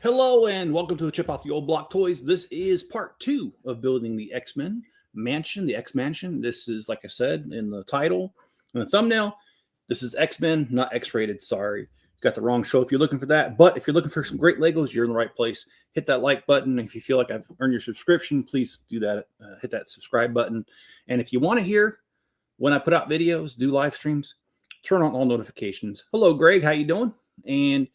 Hello and welcome to a Chip Off the Old Block Toys. This is part 2 of building the X-Men mansion, the X-Mansion. This is, like I said, in the title and the thumbnail. This is X-Men, not X-rated, sorry. Got the wrong show if you're looking for that. But if you're looking for some great Legos, you're in the right place. Hit that like button. If you feel like I've earned your subscription, please do that. Hit that subscribe button. And if you want to hear when I put out videos, do live streams, turn on all notifications. Hello, Greg. How you doing? And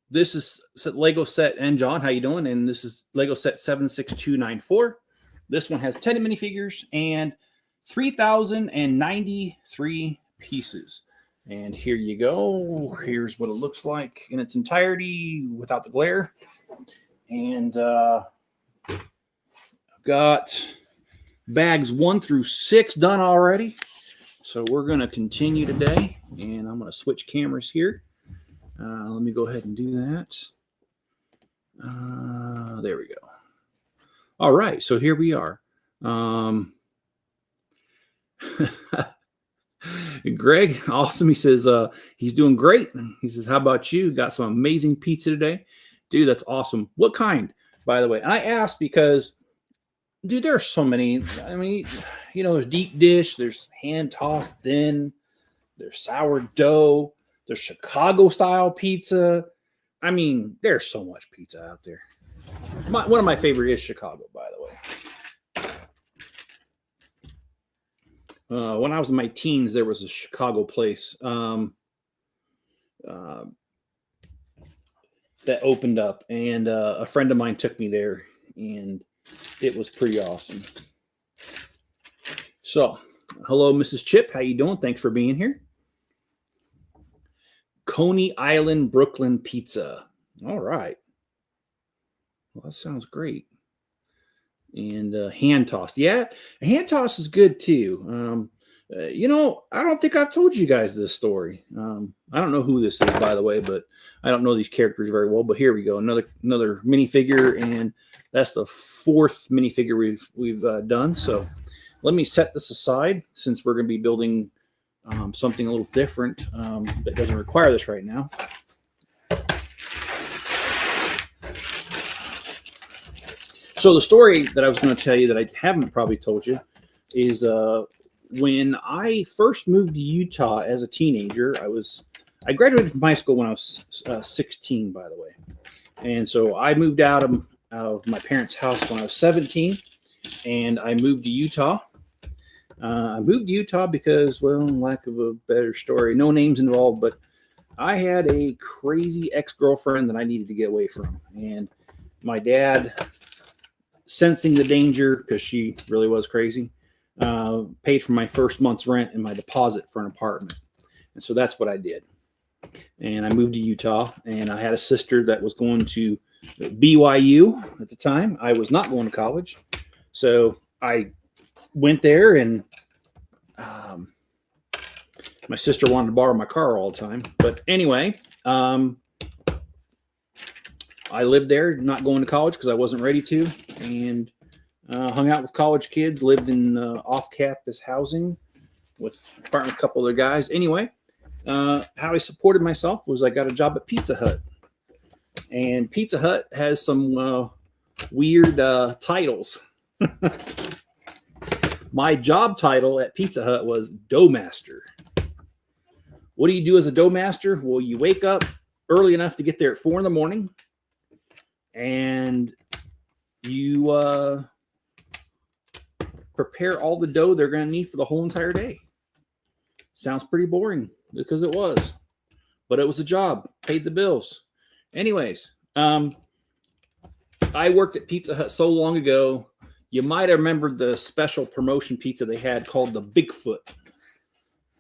this is Lego set, and John, how you doing? And this is Lego set 76294. This one has 10 minifigures and 3,093 pieces. And here you go. Here's what it looks like in its entirety without the glare. And I've got bags 1 through 6 done already. So we're going to continue today, and I'm going to switch cameras here. Let me go ahead and do that. There we go. All right, so here we are. Greg, awesome. He says he's doing great. He says, how about you? Got some amazing pizza today. Dude, that's awesome. What kind, by the way? And I asked because, dude, there are so many. I mean, you know, there's deep dish, there's hand-tossed thin, there's sourdough, there's Chicago-style pizza. I mean, there's so much pizza out there. One of my favorite is Chicago, by the way. When I was in my teens, there was a Chicago place that opened up, and a friend of mine took me there, and it was pretty awesome. So, hello, Mrs. Chip. How you doing? Thanks for being here. Coney Island, Brooklyn pizza. All right. Well, that sounds great. And hand tossed. Yeah, hand toss is good too. You know, I don't think I've told you guys this story. I don't know who this is, by the way, but I don't know these characters very well. But here we go. Another minifigure, and that's the 4th minifigure we've done. So let me set this aside since we're going to be building something a little different that doesn't require this right now. So the story that I was going to tell you that I haven't probably told you is when I first moved to Utah as a teenager. I graduated from high school when I was 16, by the way. And so I moved out of my parents' house when I was 17, and I moved to Utah. I moved to Utah because, well, lack of a better story, no names involved, but I had a crazy ex-girlfriend that I needed to get away from. And my dad, sensing the danger, because she really was crazy, paid for my first month's rent and my deposit for an apartment. And so that's what I did. And I moved to Utah, and I had a sister that was going to BYU at the time. I was not going to college. So I went there, and my sister wanted to borrow my car all the time. But anyway, I lived there, not going to college because I wasn't ready to, and hung out with college kids, lived in off-campus housing with a couple other guys. Anyway, how I supported myself was I got a job at Pizza Hut. And Pizza Hut has some weird titles. My job title at Pizza Hut was Dough Master. What do you do as a dough master? Well, you wake up early enough to get there at 4 in the morning, and you prepare all the dough they're going to need for the whole entire day. Sounds pretty boring, because it was, but it was a job, paid the bills. Anyways, I worked at Pizza Hut so long ago. You might have remembered the special promotion pizza they had called the Bigfoot.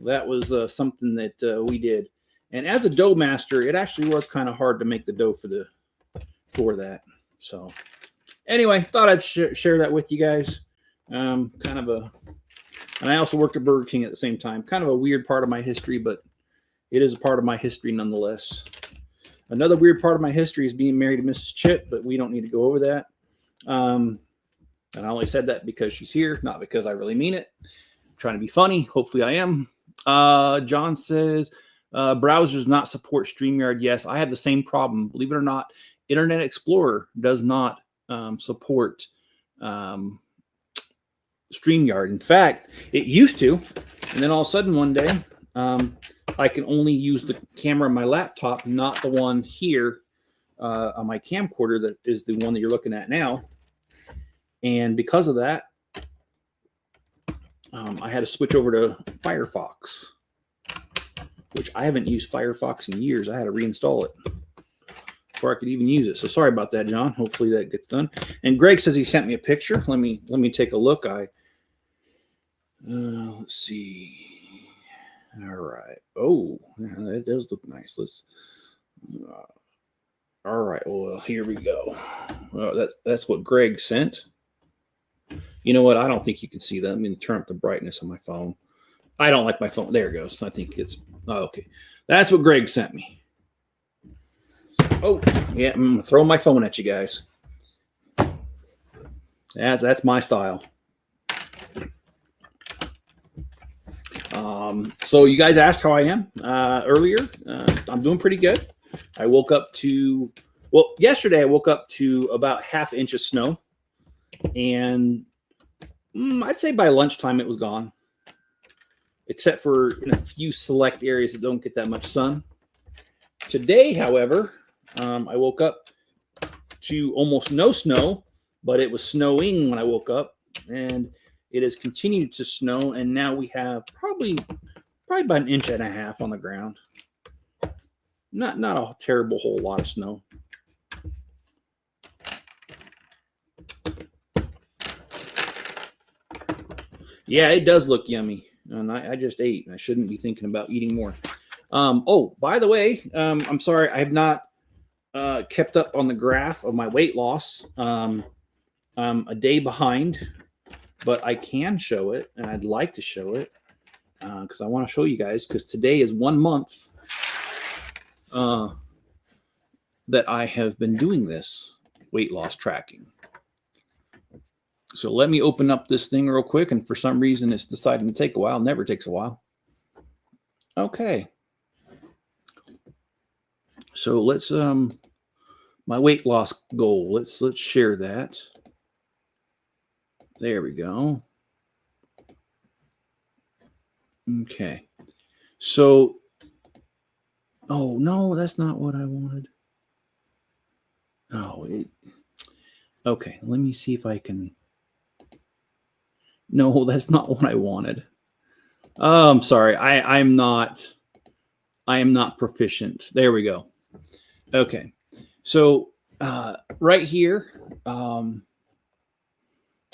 That was something that we did. And as a dough master, it actually was kind of hard to make the dough for that. So anyway, thought I'd share that with you guys. And I also worked at Burger King at the same time. Kind of a weird part of my history, but it is a part of my history nonetheless. Another weird part of my history is being married to Mrs. Chip, but we don't need to go over that. And I only said that because she's here, not because I really mean it. I'm trying to be funny. Hopefully I am. John says, Browsers not support StreamYard. Yes, I have the same problem. Believe it or not, Internet Explorer does not support StreamYard. In fact, it used to, and then all of a sudden one day, I can only use the camera on my laptop, not the one here on my camcorder that is the one that you're looking at now. And because of that, I had to switch over to Firefox, which I haven't used Firefox in years. I had to reinstall it before I could even use it. So sorry about that, John. Hopefully that gets done. And Greg says he sent me a picture. Let me take a look. Let's see. All right. Oh, yeah, that does look nice. Let's. All right. Well, here we go. Well, that's what Greg sent. You know what? I don't think you can see that. I'm going to turn up the brightness on my phone. I don't like my phone. There it goes. I think it's okay. That's what Greg sent me. Oh, yeah. I'm going to throw my phone at you guys. That's my style. So you guys asked how I am earlier. I'm doing pretty good. I woke up to, well, yesterday I woke up to about ½ inch of snow. And I'd say by lunchtime it was gone. Except for in a few select areas that don't get that much sun. Today, however, I woke up to almost no snow, but it was snowing when I woke up. And it has continued to snow, and now we have probably about 1.5 inches on the ground. Not a terrible whole lot of snow. Yeah, it does look yummy, and I just ate. I shouldn't be thinking about eating more. Oh, by the way, I'm sorry I have not kept up on the graph of my weight loss. I'm a day behind. But I can show it, and I'd like to show it because I want to show you guys, because today is 1 month that I have been doing this weight loss tracking. So let me open up this thing real quick, and for some reason it's deciding to take a while. Never takes a while. Okay. So let's my weight loss goal. Let's share that. There we go. Okay. So, oh, no, that's not what I wanted. Oh, okay. Let me see if I can. No, that's not what I wanted. Oh, I'm sorry. I am not proficient. There we go. Okay. So, right here,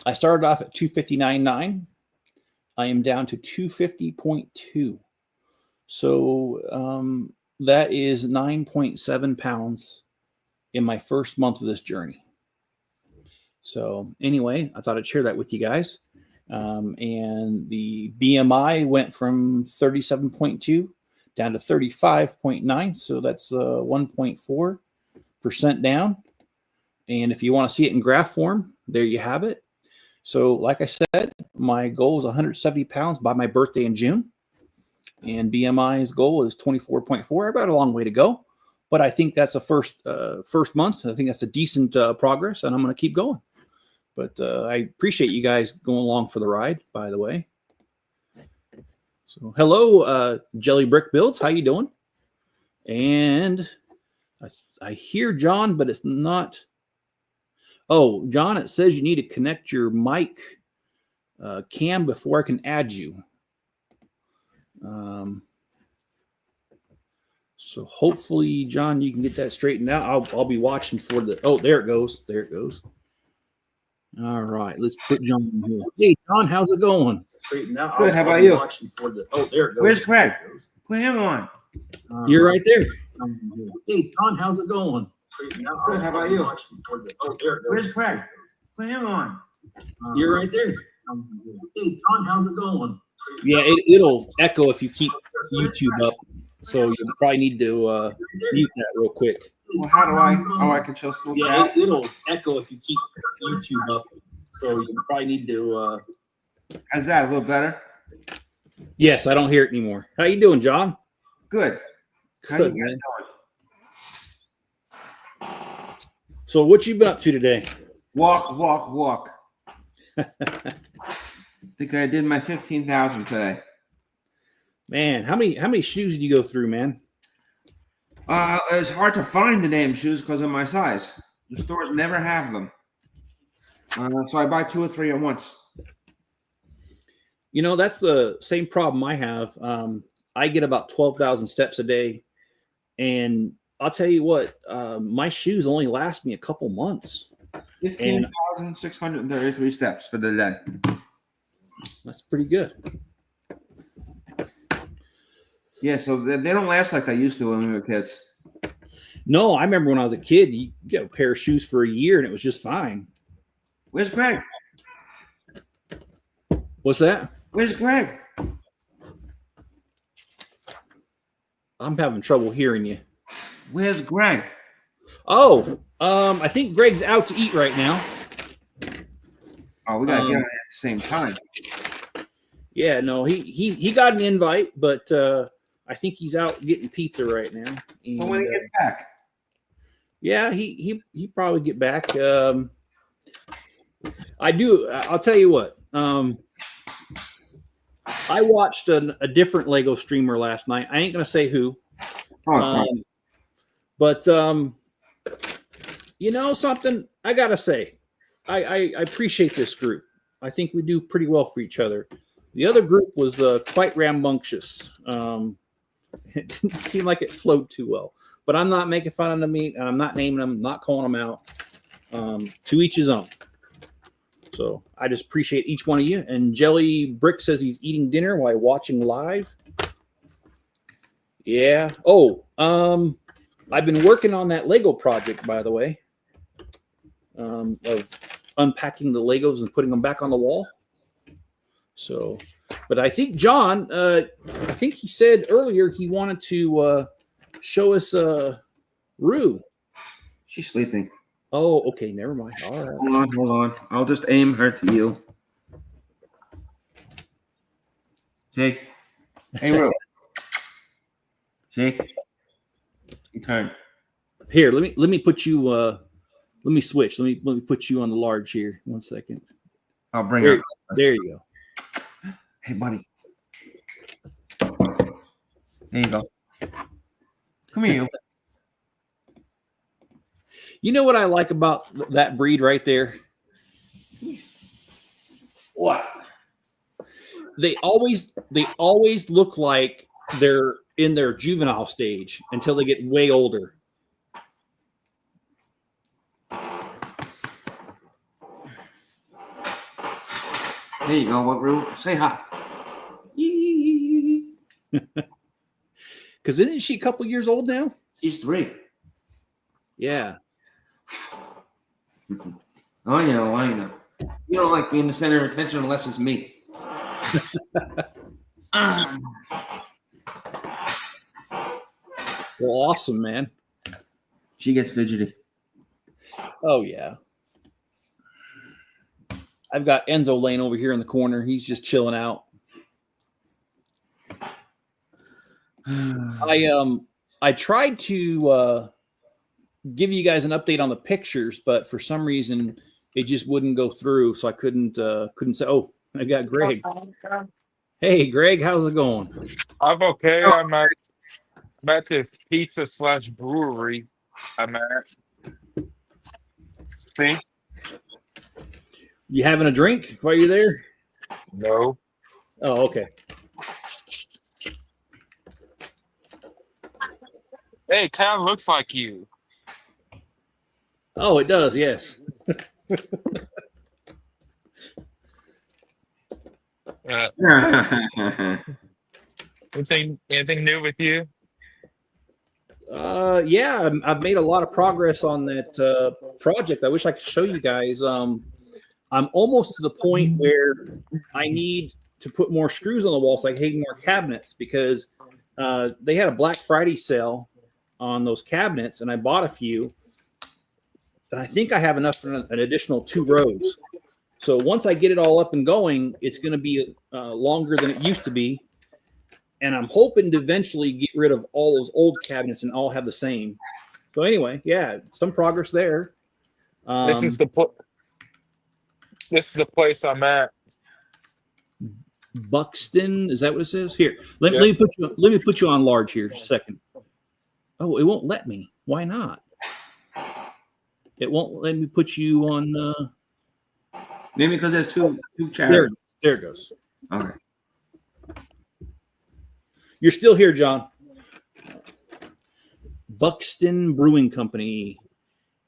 I started off at 259.9. I am down to 250.2. So that is 9.7 pounds in my first month of this journey. So anyway, I thought I'd share that with you guys. And the BMI went from 37.2 down to 35.9. So that's 1.4% down. And if you want to see it in graph form, there you have it. So like I said, my goal is 170 pounds by my birthday in June. And BMI's goal is 24.4. I've got a long way to go, but I think that's a first month. I think that's a decent progress, and I'm going to keep going. But I appreciate you guys going along for the ride, by the way. So hello, Jelly Brick Builds. How you doing? And I hear John, but it's not. Oh, John, it says you need to connect your mic cam before I can add you. So hopefully, John, you can get that straightened out. I'll be watching for the. Oh, there it goes. There it goes. All right, let's put John in here. Hey, John, how's it going? Straightened out. Good. How about you? Watching for the. Oh, there it goes. Where's Craig? Put him on. You're right there. Hey, John, how's it going? Good. How about you? Oh, there it goes. Where's Craig? Put him on. You're right there. Hey, John, how's it going? Yeah, it'll echo if you keep YouTube up. So you probably need to mute that real quick. Well, how do I control still chat? Yeah, it'll echo if you keep YouTube up. So you probably need to. How's that? A little better? Yes, I don't hear it anymore. How you doing, John? Good. How you Good, guys man. doing? So what you been up to today? Walk. I think I did my 15,000 today. Man, how many shoes do you go through, man? It's hard to find the damn shoes because of my size. The stores never have them. So I buy 2 or 3 at once. You know, that's the same problem I have. I get about 12,000 steps a day, and I'll tell you what, my shoes only last me a couple months. 15,633 steps for the day. That's pretty good. Yeah, so they don't last like they used to when we were kids. No, I remember when I was a kid, you get a pair of shoes for a year, and it was just fine. Where's Greg? What's that? Where's Greg? I'm having trouble hearing you. Where's Greg? Oh, I think Greg's out to eat right now. Oh, we gotta get on at the same time. Yeah, no, he got an invite, but I think he's out getting pizza right now. And, Well, when he gets back. Yeah, he probably get back. I'll tell you what. I watched a different Lego streamer last night. I ain't gonna say who. But you know something? I gotta say, I appreciate this group. I think we do pretty well for each other. The other group was quite rambunctious. It didn't seem like it flowed too well. But I'm not making fun of them. I'm not naming them, not calling them out. To each his own. So I just appreciate each one of you. And Jelly Brick says he's eating dinner while watching live. Yeah. Oh, I've been working on that Lego project, by the way, of unpacking the Legos and putting them back on the wall. So, but I think John, I think he said earlier he wanted to show us Rue. She's sleeping. Oh, okay. Never mind. All right. Hold on. I'll just aim her to you. See? Hey, Rue. See? You turn. Here, let me put you. Let me switch. Let me put you on the large here. 1 second. I'll bring her. There you go. Hey, buddy. There you go. Come here, you. You know what I like about that breed right there? What? They always look like they're in their juvenile stage until they get way older. There you go. What, Rue? Say hi. Because isn't she a couple years old now? She's 3. Yeah. I know. You don't like being the center of attention unless it's me. Well, awesome, man. She gets fidgety. Oh, yeah. I've got Enzo laying over here in the corner. He's just chilling out. I tried to give you guys an update on the pictures, but for some reason it just wouldn't go through, so I couldn't say. Oh, I got Greg. Hey, Greg, how's it going? I'm okay. I'm at this pizza / brewery. I'm at. See? You having a drink while you're there? No. Oh, okay. Hey, it kind of looks like you. Oh, it does. Yes. Anything new with you? Yeah, I've made a lot of progress on that project. I wish I could show you guys. I'm almost to the point where I need to put more screws on the wall so I can hang more cabinets, because they had a Black Friday sale on those cabinets, and I bought a few. And I think I have enough for an additional 2 rows. So once I get it all up and going, it's going to be longer than it used to be. and I'm hoping to eventually get rid of all those old cabinets and all have the same. So anyway, yeah, some progress there. This is the place I'm at. Buxton, is that what it says here? Let Yep. me put you on large here just a second. Oh, it won't let me. Why not? It won't let me put you on. Maybe because there's two chairs. There it goes. Okay. You're still here, John. Buxton Brewing Company.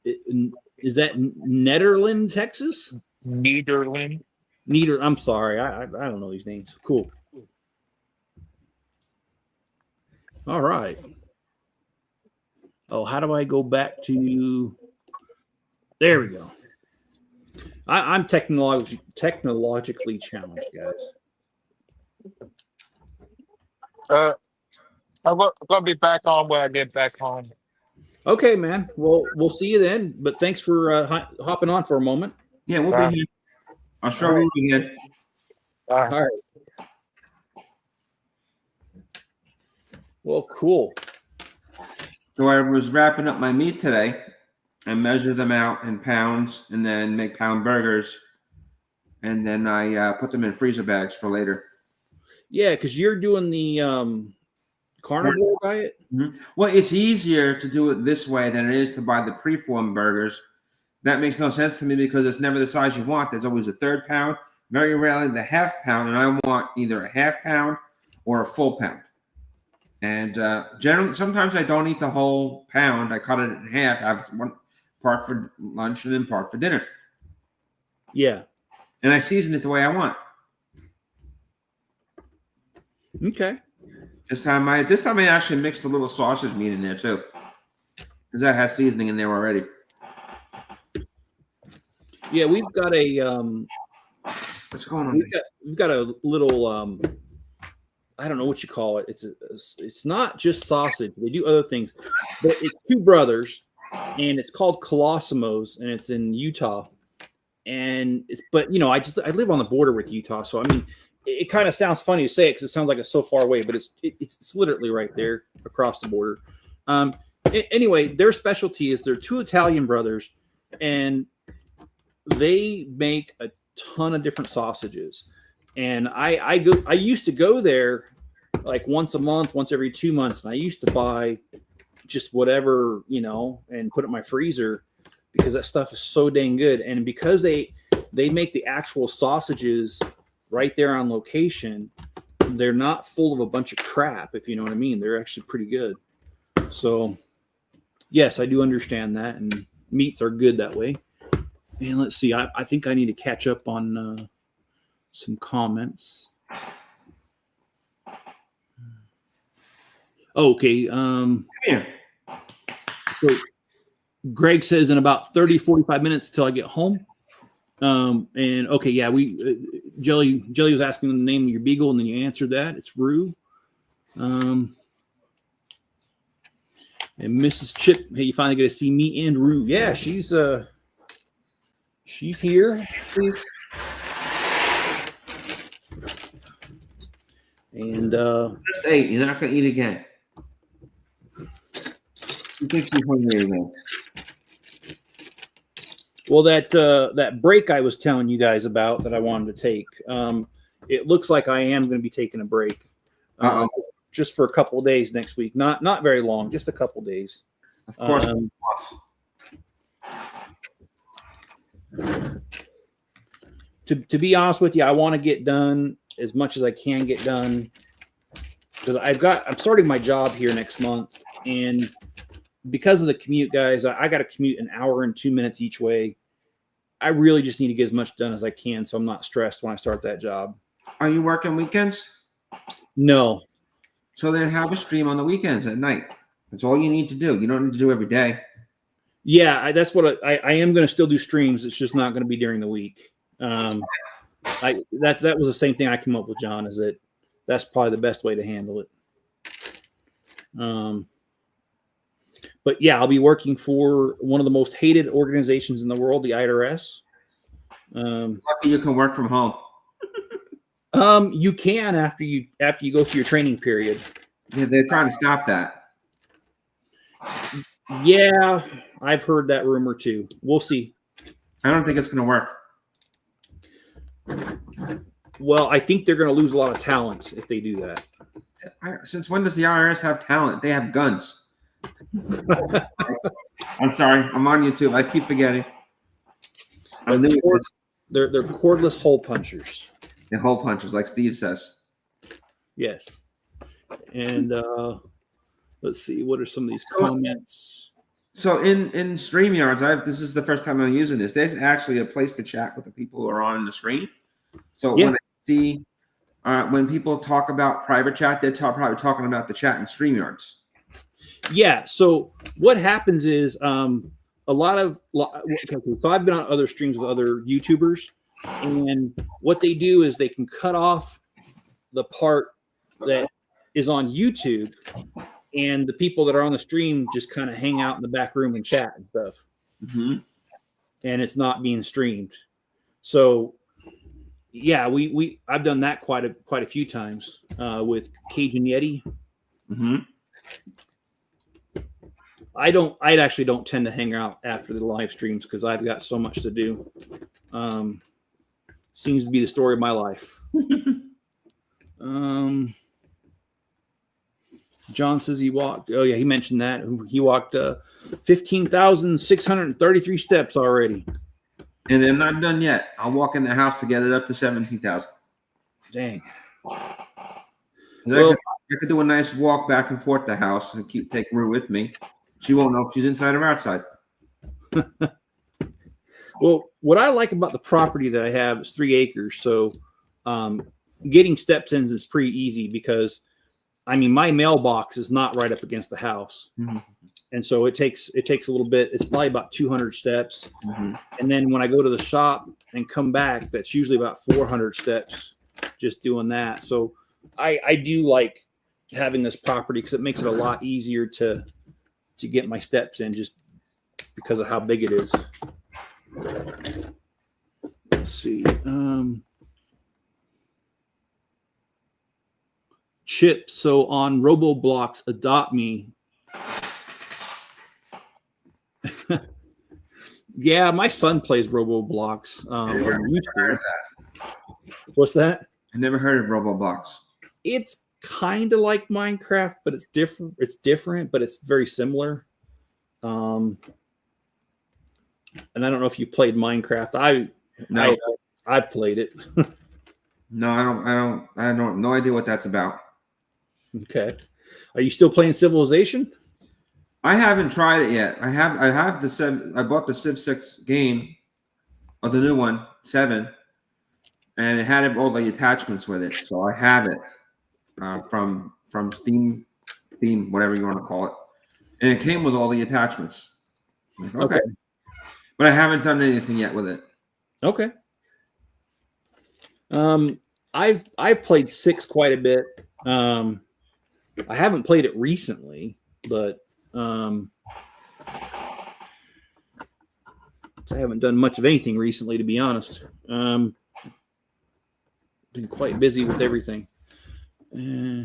Is that Nederland, Texas? Nederland. I'm sorry. I don't know these names. Cool. All right. Oh, how do I go back to? There we go. I'm technologically challenged, guys. I'm gonna be back on when I get back home. Okay, man. Well, we'll see you then. But thanks for hopping on for a moment. Yeah, we'll be here. I'm sure we'll be here. All right. Well, cool. So I was wrapping up my meat today. I measure them out in pounds and then make pound burgers. And then I put them in freezer bags for later. Yeah, because you're doing the carnivore diet. Mm-hmm. Well, it's easier to do it this way than it is to buy the preformed burgers. That makes no sense to me because it's never the size you want. There's always a third pound, very rarely the half pound, and I want either a half pound or a full pound. And generally, sometimes I don't eat the whole pound. I cut it in half. I have one part for lunch and then part for dinner. Yeah. And I season it the way I want. Okay. This time I actually mixed a little sausage meat in there too, because that has seasoning in there already. Yeah, we've got a what's going on? We've got a little I don't know what you call it. It's not just sausage. They do other things, but it's two brothers, and it's called Colossimos, and it's in Utah. And but I live on the border with Utah, so I mean, it kind of sounds funny to say it because it sounds like it's so far away, but it's literally right there across the border. Anyway, their specialty is they're two Italian brothers, and they make a ton of different sausages. And I used to go there like once a month, once every 2 months, and I used to buy just whatever, and put it in my freezer because that stuff is so dang good. And because they make the actual sausages right there on location, they're not full of a bunch of crap, if you know what I mean. They're actually pretty good. So yes, I do understand that, and meats are good that way. And let's see, I think I need to catch up on some comments. Okay. Here. So Greg says in about 30, 45 minutes till I get home. And okay, yeah, Jelly was asking the name of your beagle, and then you answered that. It's Rue. And Mrs. Chip, hey, you finally get to see me and Rue. Yeah, she's here. And Just ate. You're not gonna eat again. You think you're hungry again? well, that break I was telling you guys about that I wanted to take, it looks like I am going to be taking a break, just for a couple of days next week. Not very long, just a couple of days. Of course. To be honest with you, I want to get done as much as I can get done because I'm starting my job here next month, and because of the commute, guys, I got to commute an hour and 2 minutes each way. I really just need to get as much done as I can, so I'm not stressed when I start that job. Are you working weekends? No. So then have a stream on the weekends at night. That's all you need to do. You don't need to do every day. Yeah, that's what I am going to still do streams. It's just not going to be during the week. That was the same thing I came up with, John, is that's probably the best way to handle it. But yeah, I'll be working for one of the most hated organizations in the world, the IRS. Lucky you can work from home. You can after you go through your training period. Yeah, they're trying to stop that. Yeah, I've heard that rumor too. We'll see. I don't think it's going to work. Well, I think they're going to lose a lot of talent if they do that. Since when does the IRS have talent? They have guns. I'm sorry. I'm on YouTube. I keep forgetting. I'm new at this. They're cordless hole punchers. The hole punchers, like Steve says. Yes. And let's see. What are some of these comments? So in StreamYards, this is the first time I'm using this. There's actually a place to chat with the people who are on the screen. So when I see when people talk about private chat, they're probably talking about the chat in StreamYards. Yeah. So what happens is so I've been on other streams with other YouTubers, and what they do is they can cut off the part that is on YouTube, and the people that are on the stream just kind of hang out in the back room and chat and stuff. Mm-hmm. And it's not being streamed. So yeah, I've done that quite a few times with Cajun Yeti. Mm-hmm. I actually don't tend to hang out after the live streams because I've got so much to do. Seems to be the story of my life. John says he walked. Oh yeah, he mentioned that he walked 15,633 steps already. And I'm not done yet. I'll walk in the house to get it up to 17,000. Dang. Well, I could do a nice walk back and forth the house and keep taking her with me. She won't know if she's inside or outside. Well, what I like about the property that I have is 3 acres. So getting steps in is pretty easy because, I mean, my mailbox is not right up against the house. Mm-hmm. And so it takes a little bit. It's probably about 200 steps. Mm-hmm. And then when I go to the shop and come back, that's usually about 400 steps just doing that. So I do like having this property because it makes it a lot easier to get my steps in just because of how big it is. Let's see. Chip, so on RoboBlocks, Adopt Me. Yeah, my son plays RoboBlocks. What's that? I never heard of RoboBlocks. It's kind of like Minecraft, but it's different. It's different, but it's very similar. And I don't know if you played Minecraft. I played it. No, I don't. No idea what that's about. Okay. Are you still playing Civilization? I haven't tried it yet. I have the Civ. I bought the Civ 6 game, or the new one, 7, and it had all the attachments with it. So I have it from Steam, whatever you want to call it, and it came with all the attachments. Okay. But I haven't done anything yet with it. Okay. I've played 6 quite a bit. I haven't played it recently, but I haven't done much of anything recently, to be honest. Been quite busy with everything. Yeah,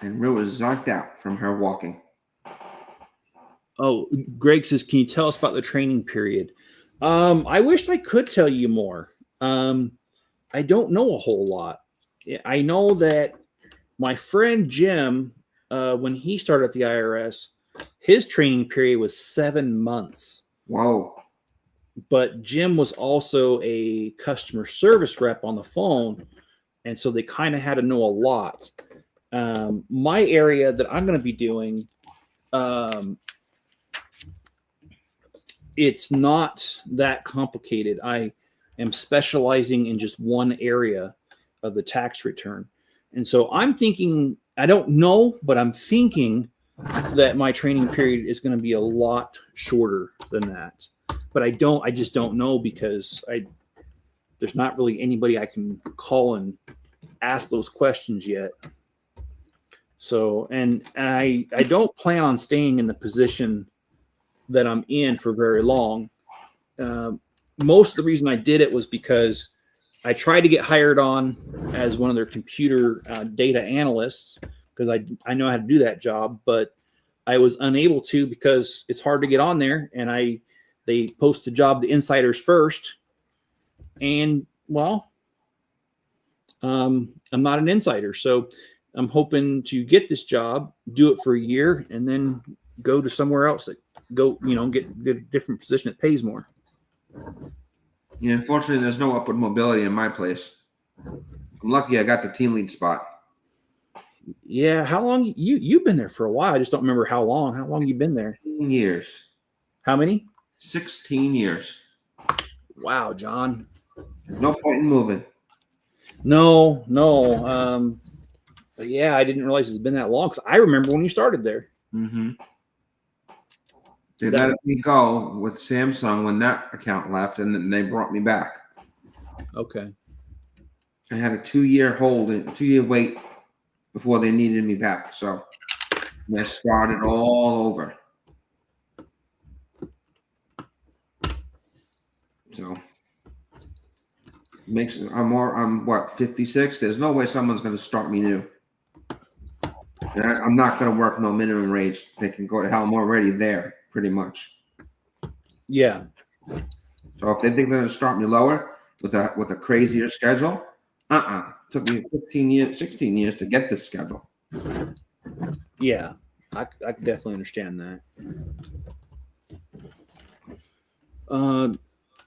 and Rue was zonked out from her walking. Oh, Greg says, can you tell us about the training period? I wish I could tell you more. I don't know a whole lot. I know that my friend Jim, when he started at the IRS, his training period was 7 months. Whoa. But Jim was also a customer service rep on the phone, and so they kind of had to know a lot. My area that I'm going to be doing, it's not that complicated. I am specializing in just one area of the tax return. And so I'm thinking, I don't know, but I'm thinking that my training period is going to be a lot shorter than that. But I just don't know because there's not really anybody I can call and ask those questions yet. So, and I don't plan on staying in the position that I'm in for very long. most of the reason I did it was because I tried to get hired on as one of their computer data analysts because I know how to do that job, but I was unable to because it's hard to get on there, and they post the job to insiders first, and well, I'm not an insider, so I'm hoping to get this job, do it for a year, and then go to somewhere else that get a different position that pays more. Yeah, unfortunately, there's no upward mobility in my place. I'm lucky I got the team lead spot. Yeah, how long you've been there for a while? I just don't remember how long. How long you been there? 16 years. How many? 16 years. Wow, John. There's no point in moving. No. But yeah, I didn't realize it's been that long because I remember when you started there. Mm-hmm. They let me go with Samsung when that account left, and then they brought me back. Okay. I had a 2-year hold, a 2-year wait before they needed me back. So I started all over. So I'm what, 56? There's no way someone's going to start me new. And I'm not going to work no minimum wage. They can go to hell. I'm already there, pretty much. Yeah. So if they think they're going to start me lower with a crazier schedule, took me 16 years to get this schedule. Yeah, I can definitely understand that.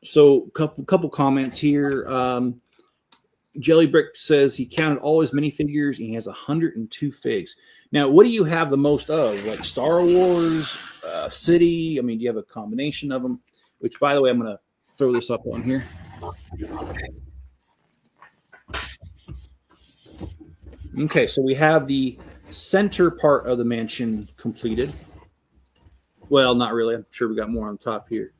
So couple comments here. Jellybrick says he counted all his minifigures and he has 102 figs. Now, what do you have the most of? Like Star Wars, City? I mean, do you have a combination of them? Which, by the way, I'm going to throw this up on here. Okay, so we have the center part of the mansion completed. Well, not really. I'm sure we got more on top here.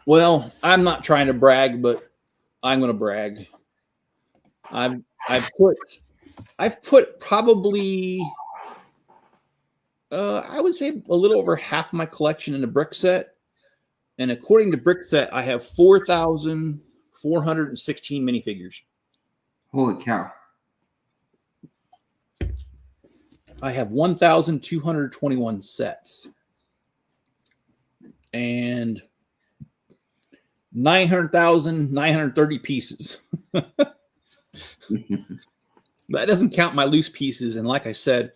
Well, I'm not trying to brag, but I'm going to brag. I've put probably I would say a little over half of my collection in a brick set. And according to Brick Set, I have 4,416 minifigures. Holy cow. I have 1,221 sets. And 930 pieces. That doesn't count my loose pieces. And like I said,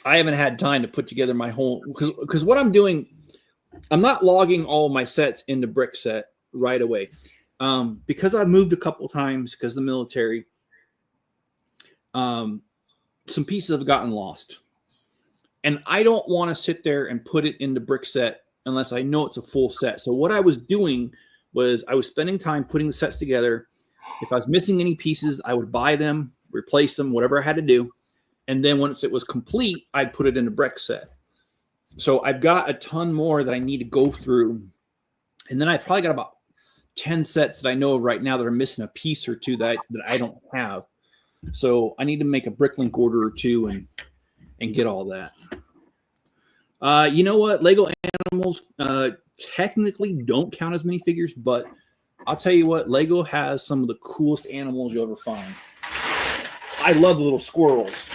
I haven't had time to put together my whole... Because what I'm doing... I'm not logging all of my sets into Brick Set right away. Because I've moved a couple times because of the military, some pieces have gotten lost. And I don't want to sit there and put it into Brick Set unless I know it's a full set. So what I was doing was I was spending time putting the sets together. If I was missing any pieces, I would buy them, replace them, whatever I had to do. And then once it was complete, I'd put it into Brick Set. So I've got a ton more that I need to go through. And then I've probably got about 10 sets that I know of right now that are missing a piece or two that I don't have. So I need to make a Bricklink order or two and get all that. You know what? Lego animals technically don't count as minifigures, but I'll tell you what, Lego has some of the coolest animals you'll ever find. I love the little squirrels.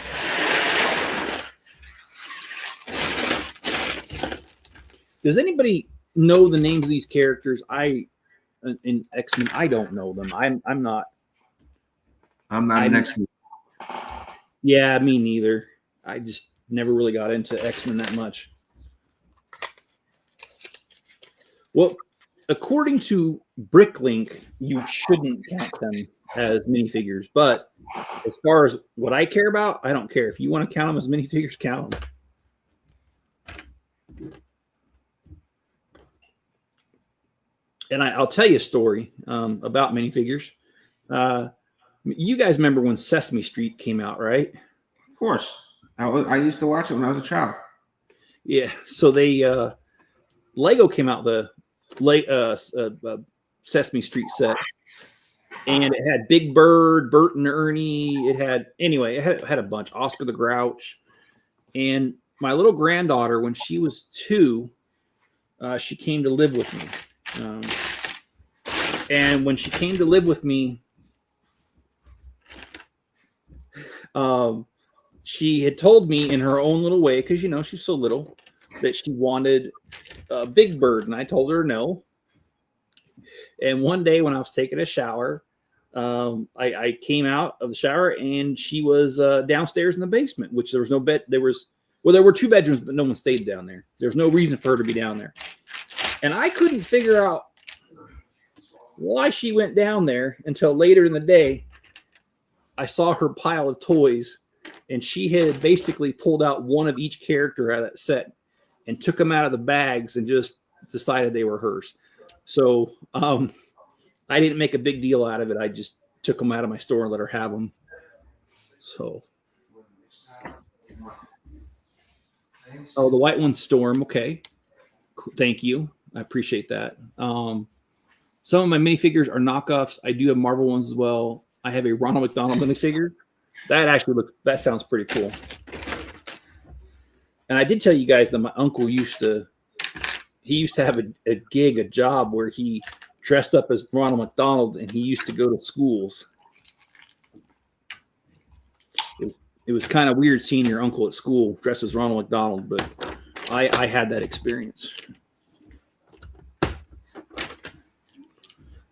Does anybody know the names of these characters? In X-Men, I don't know them. I'm not an X-Men. Yeah, me neither. I just never really got into X-Men that much. Well, according to Bricklink, you shouldn't count them as minifigures. But as far as what I care about, I don't care. If you want to count them as minifigures, count them. And I'll tell you a story about minifigures. You guys remember when Sesame Street came out, right? Of course. I used to watch it when I was a child. Yeah. So Lego came out the Sesame Street set, and it had Big Bird, Bert and Ernie. It had a bunch. Oscar the Grouch. And my little granddaughter, when she was 2, she came to live with me. And when she came to live with me, she had told me in her own little way, because she's so little, that she wanted a Big Bird, and I told her no. And one day when I was taking a shower, I came out of the shower and she was downstairs in the basement, which there was no bed. There were 2 bedrooms, but no one stayed down there. There's no reason for her to be down there. And I couldn't figure out why she went down there until later in the day. I saw her pile of toys, and she had basically pulled out one of each character out of that set and took them out of the bags and just decided they were hers. So I didn't make a big deal out of it. I just took them out of my store and let her have them. So, oh, the white one's Storm. Okay. Thank you. I appreciate that. Some of my minifigures are knockoffs. I do have Marvel ones as well. I have a Ronald McDonald minifigure. That sounds pretty cool. And I did tell you guys that my uncle used to have a job where he dressed up as Ronald McDonald, and he used to go to schools. It was kind of weird seeing your uncle at school dressed as Ronald McDonald, but I had that experience.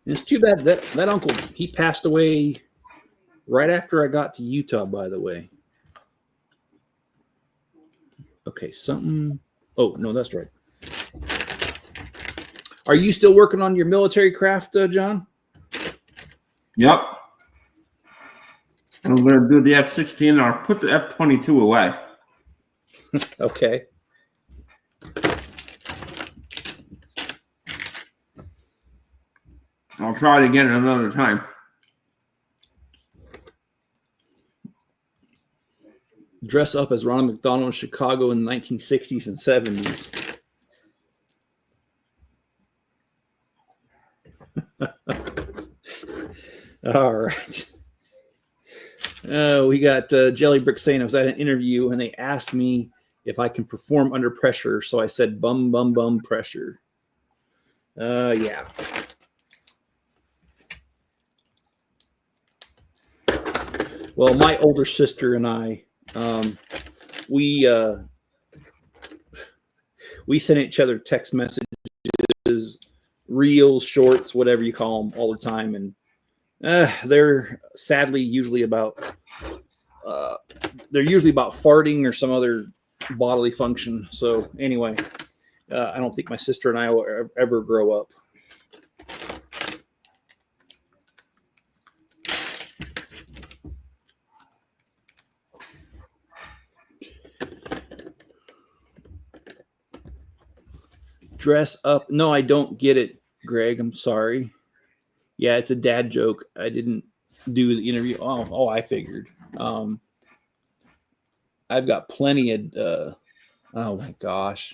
And it's too bad that uncle, he passed away right after I got to Utah, by the way. Okay, something. Oh, no, that's right. Are you still working on your military craft, John? Yep. I'm going to do the F-16 and I'll put the F-22 away. Okay. I'll try it again another time. Dress up as Ronald McDonald in Chicago in the 1960s and 70s. All right. We got Jelly Brick saying I was at an interview and they asked me if I can perform under pressure. So I said, bum, bum, bum, pressure. Yeah. Well, my older sister and I, we send each other text messages, reels, shorts, whatever you call them, all the time, and they're sadly usually about farting or some other bodily function. So anyway, I don't think my sister and I will ever grow up. Dress up. No, I don't get it, Greg. I'm sorry. Yeah, it's a dad joke. I didn't do the interview. Oh, I figured. I've got plenty of. Oh my gosh.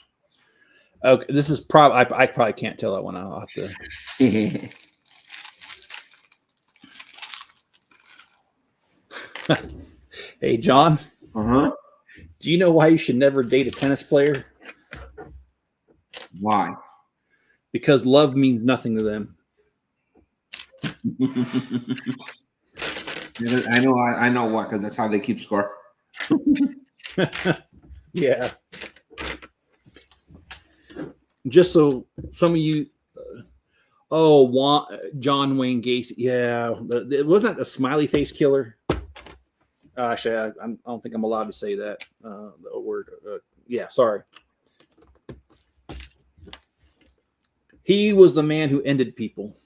Okay, this is probably. I probably can't tell that one. I'll have to. Hey, John. Uh-huh. Do you know why you should never date a tennis player? Why? Because love means nothing to them. I know what, because that's how they keep score. Yeah. Just so some of you, John Wayne Gacy. Yeah, wasn't that the smiley face killer? Actually, I don't think I'm allowed to say that the word. Yeah, sorry. He was the man who ended people.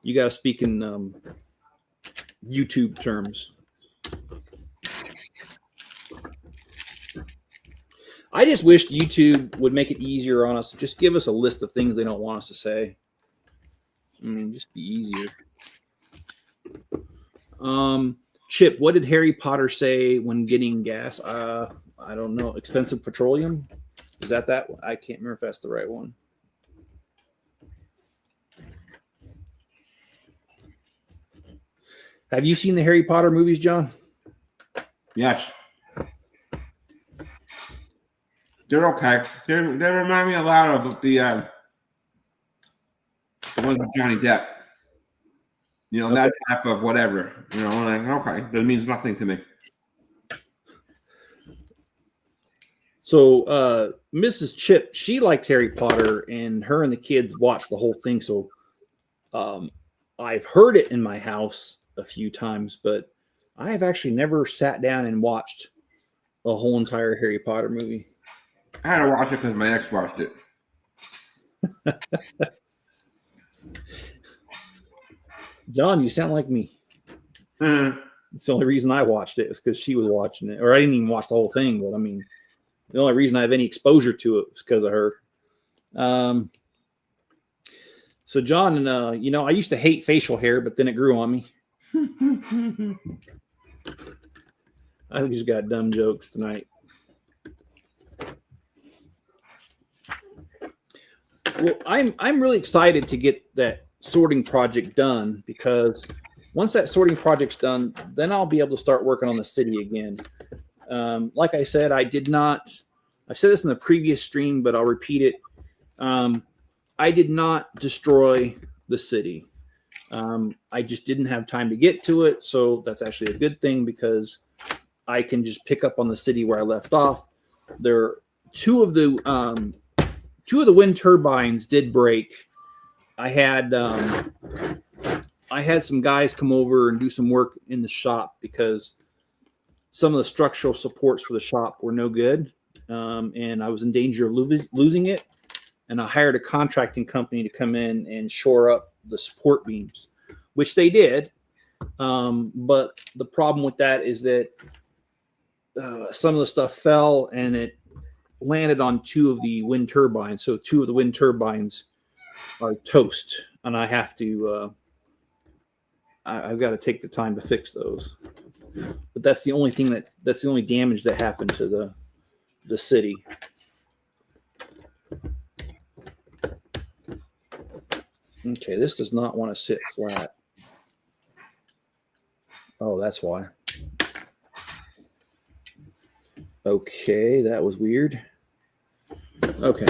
You got to speak in YouTube terms. I just wished YouTube would make it easier on us. Just give us a list of things they don't want us to say. I mean, just be easier. Chip, what did Harry Potter say when getting gas? I don't know. Expensive petroleum? Is that one? I can't remember if that's the right one. Have you seen the Harry Potter movies, John? Yes. They're okay. They remind me a lot of the ones with Johnny Depp. You know, that type of whatever. You know, like, okay, that means nothing to me. So Mrs. Chip, she liked Harry Potter, and her and the kids watched the whole thing. So I've heard it in my house a few times, but I have actually never sat down and watched a whole entire Harry Potter movie. I had to watch it because my ex watched it. John, you sound like me. Mhm. It's the only reason I watched it is because she was watching it, or I didn't even watch the whole thing. But I mean, the only reason I have any exposure to it was because of her. So John, and I used to hate facial hair, but then it grew on me. I just got dumb jokes tonight. Well, I'm really excited to get that sorting project done, because once that sorting project's done, then I'll be able to start working on the city again. Like I said, I've said this in the previous stream, but I'll repeat it. I did not destroy the city. I just didn't have time to get to it. So that's actually a good thing, because I can just pick up on the city where I left off. There, two of the wind turbines did break. I had some guys come over and do some work in the shop, because some of the structural supports for the shop were no good, and I was in danger of losing it. And I hired a contracting company to come in and shore up the support beams, which they did. But the problem with that is that some of the stuff fell and it landed on two of the wind turbines. So two of the wind turbines are toast, and I have to. I've got to take the time to fix those. But that's the only damage that happened to the city. Okay, this does not want to sit flat. Oh, that's why. Okay, that was weird. Okay.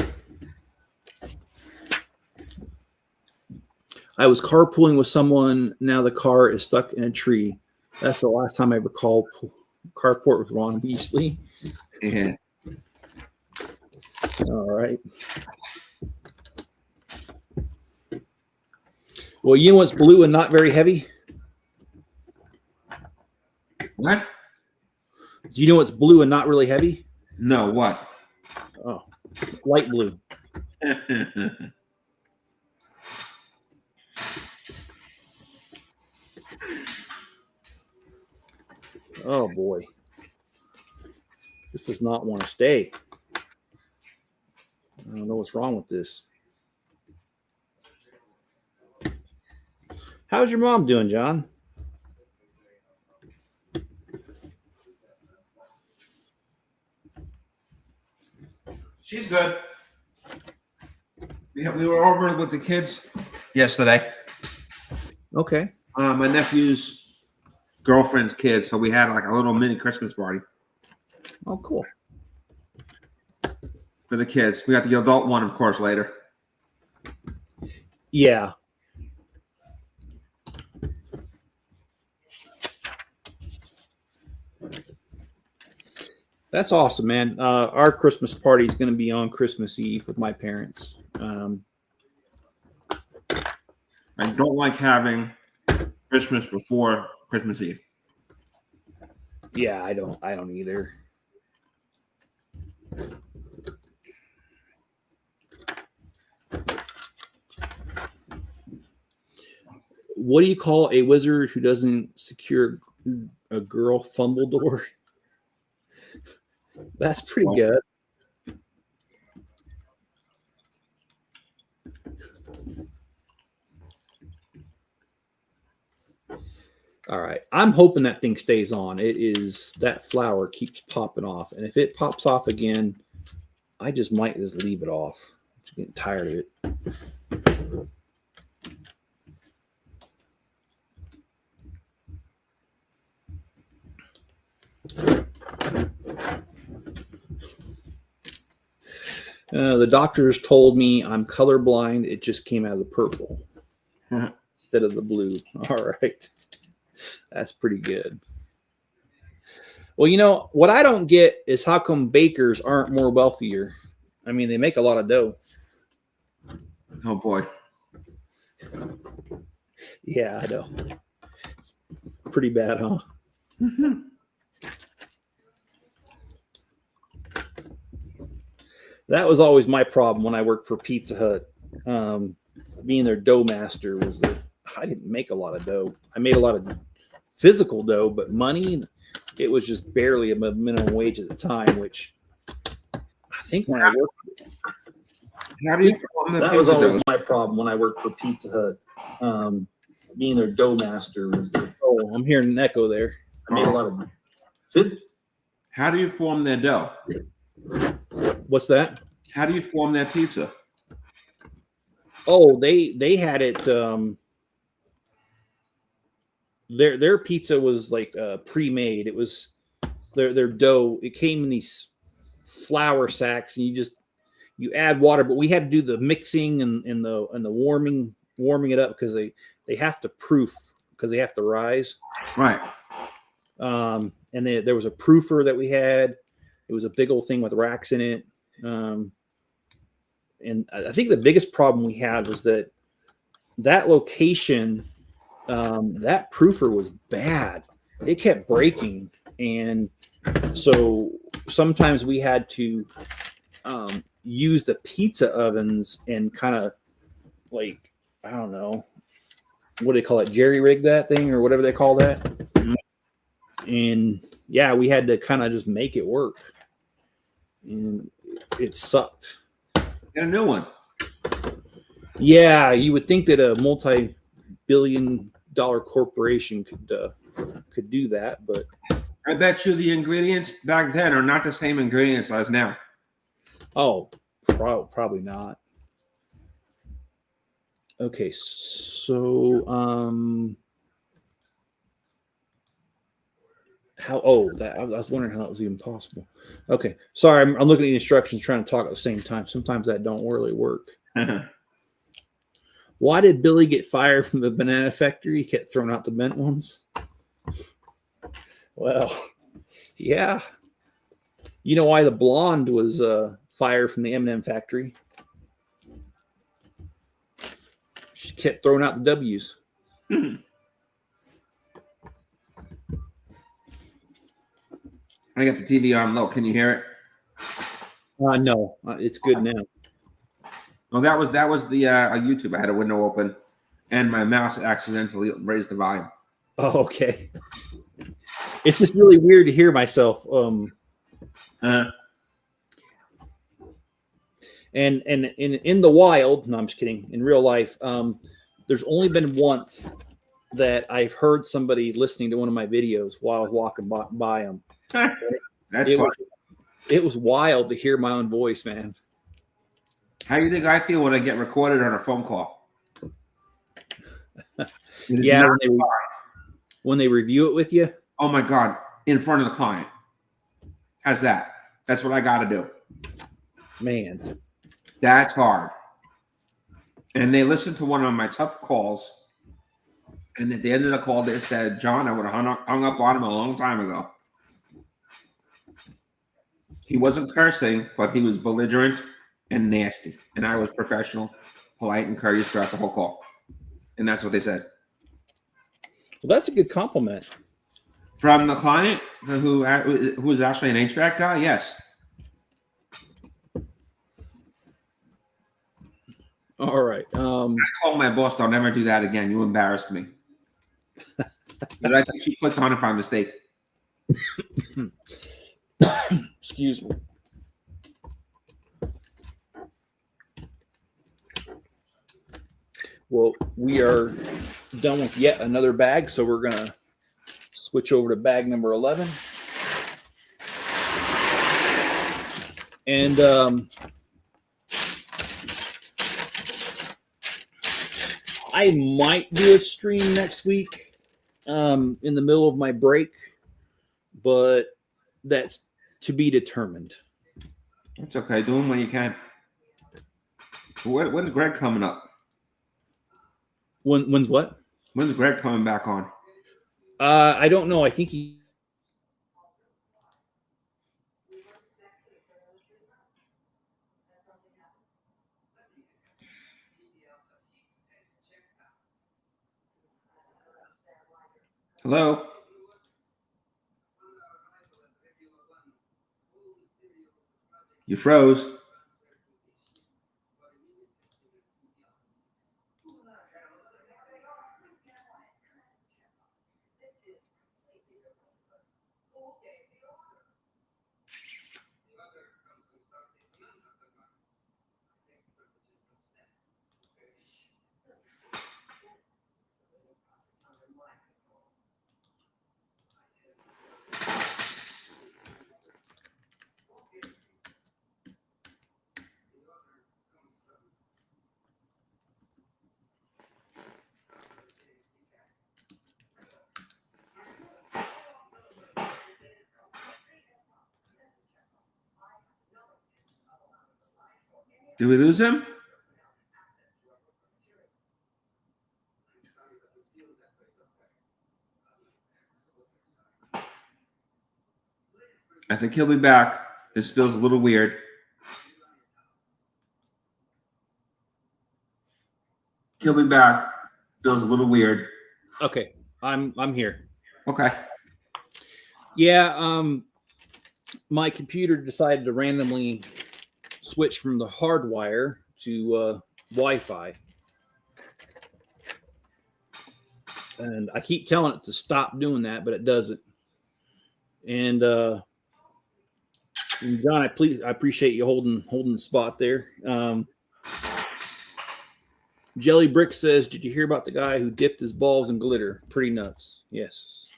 I was carpooling with someone. Now the car is stuck in a tree. That's the last time I ever called carport with Ron Beasley. Yeah. All right. Well, you know what's blue and not very heavy? What? Do you know what's blue and not really heavy? No, what? Oh, light blue. Oh, boy. This does not want to stay. I don't know what's wrong with this. How's your mom doing, John? She's good. We were over with the kids yesterday. Okay. My nephew's girlfriend's kids, so we had like a little mini Christmas party Oh, cool. for the kids. We got the adult one, of course, later. Yeah. That's awesome, man. Our Christmas party is going to be on Christmas Eve with my parents. I don't like having Christmas before Christmas Eve. Yeah, I don't either. What do you call a wizard who doesn't secure a girl fumble door? That's pretty good. All right. I'm hoping that thing stays on. That flower keeps popping off. And if it pops off again, I just might just leave it off. I'm just getting tired of it. The doctors told me I'm colorblind. It just came out of the purple instead of the blue. All right. That's pretty good. Well, you know, what I don't get is how come bakers aren't more wealthier? I mean, they make a lot of dough. Oh, boy. Yeah, I know. Pretty bad, huh? Mm-hmm. That was always my problem when I worked for Pizza Hut. Being their dough master was that I didn't make a lot of dough. I made a lot of physical dough, but money, it was just barely above minimum wage at the time, which I think when I worked, How do you form the that was pizza always dough? my problem when I worked for Pizza Hut. Being their dough master was that, oh, I'm hearing an echo there. I made a lot of physical. How do you form their dough? What's that? How do you form their pizza? Oh, they had it. Their pizza was like pre-made. It was their dough. It came in these flour sacks, and you add water. But we had to do the mixing and the warming it up because they have to proof because they have to rise. Right. And there was a proofer that we had. It was a big old thing with racks in it. And I think the biggest problem we had was that location, that proofer was bad. It kept breaking. And so sometimes we had to use the pizza ovens and kind of like, I don't know, what do they call it? Jerry rig that thing or whatever they call that. Mm-hmm. And yeah, we had to kind of just make it work. And it sucked. Get a new one. Yeah, you would think that a multi-billion-dollar corporation could do that, but I bet you the ingredients back then are not the same ingredients as now. oh, probably not. Okay, so how? Oh, that I was wondering how that was even possible. Okay, sorry, I'm looking at the instructions, trying to talk at the same time. Sometimes that don't really work. Why did Billy get fired from the banana factory? He kept throwing out the bent ones. Well, yeah. You know why the blonde was fired from the M&M factory? She kept throwing out the W's. I got the TV on low. Can you hear it? No, it's good now. Oh, that was the YouTube. I had a window open, and my mouse accidentally raised the volume. Oh, okay. It's just really weird to hear myself. And in the wild, no, I'm just kidding. In real life, there's only been once that I've heard somebody listening to one of my videos while I was walking by them. That's fun. It was wild to hear my own voice, man. How do you think I feel when I get recorded on a phone call? Yeah, when they review it with you. Oh my God, in front of the client. How's that? That's what I got to do. Man, that's hard. And they listened to one of my tough calls. And at the end of the call, they said, John, I would have hung up on him a long time ago. He wasn't cursing, but he was belligerent and nasty. And I was professional, polite, and courteous throughout the whole call. And that's what they said. Well, that's a good compliment. From the client who was actually an HVAC guy, yes. All right. I told my boss, don't ever do that again. You embarrassed me. But I think she clicked on it by mistake. Excuse me. Well, we are done with yet another bag, so we're going to switch over to bag number 11. And I might do a stream next week in the middle of my break, but that's to be determined. It's okay. Do them when you can. When's Greg coming up? When's what? When's Greg coming back on? I don't know. I think he. Hello? You froze. Did we lose him? I think he'll be back. This feels a little weird. He'll be back. Feels a little weird. Okay, I'm here. Okay. Yeah, my computer decided to randomly switch from the hardwire to Wi-Fi, and I keep telling it to stop doing that, but it doesn't. And John, I appreciate you holding the spot there. Jelly Brick says, "Did you hear about the guy who dipped his balls in glitter? Pretty nuts." Yes.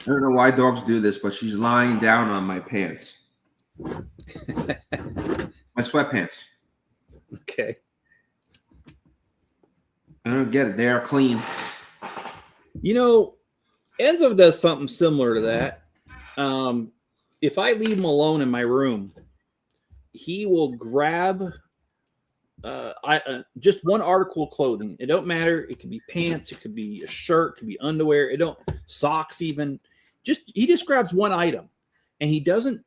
I don't know why dogs do this, but she's lying down on my pants. My sweatpants. Okay. I don't get it. They are clean. You know, Enzo does something similar to that. If I leave him alone in my room, he will grab just one article of clothing. It don't matter. It could be pants. It could be a shirt. It could be underwear. Socks even. He just grabs one item, and he doesn't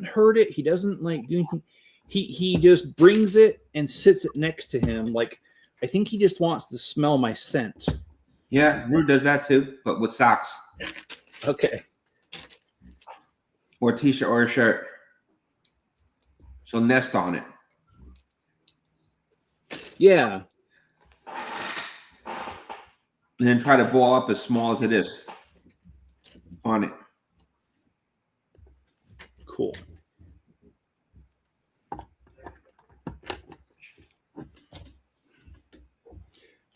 hurt it. He doesn't like do anything. He just brings it and sits it next to him. Like, I think he just wants to smell my scent. Yeah, Rude does that too, but with socks. Okay. Or a t-shirt or a shirt. She'll nest on it. Yeah. And then try to ball up as small as it is on it. Cool.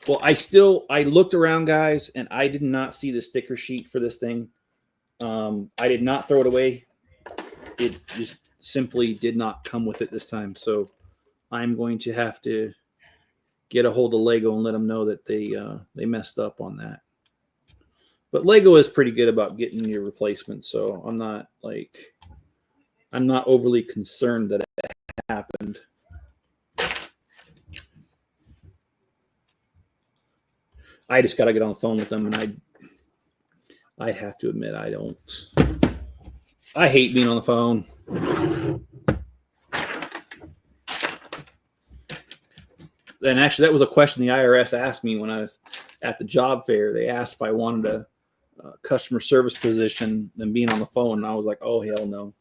Well, I looked around, guys, and I did not see the sticker sheet for this thing. I did not throw it away. It just simply did not come with it this time. So I'm going to have to get a hold of Lego and let them know that they messed up on that. But Lego is pretty good about getting your replacement, so I'm not overly concerned that it happened. I just got to get on the phone with them, and I have to admit I hate being on the phone. And actually, that was a question the IRS asked me when I was at the job fair. They asked if I wanted a customer service position than being on the phone. And I was like, oh, hell no.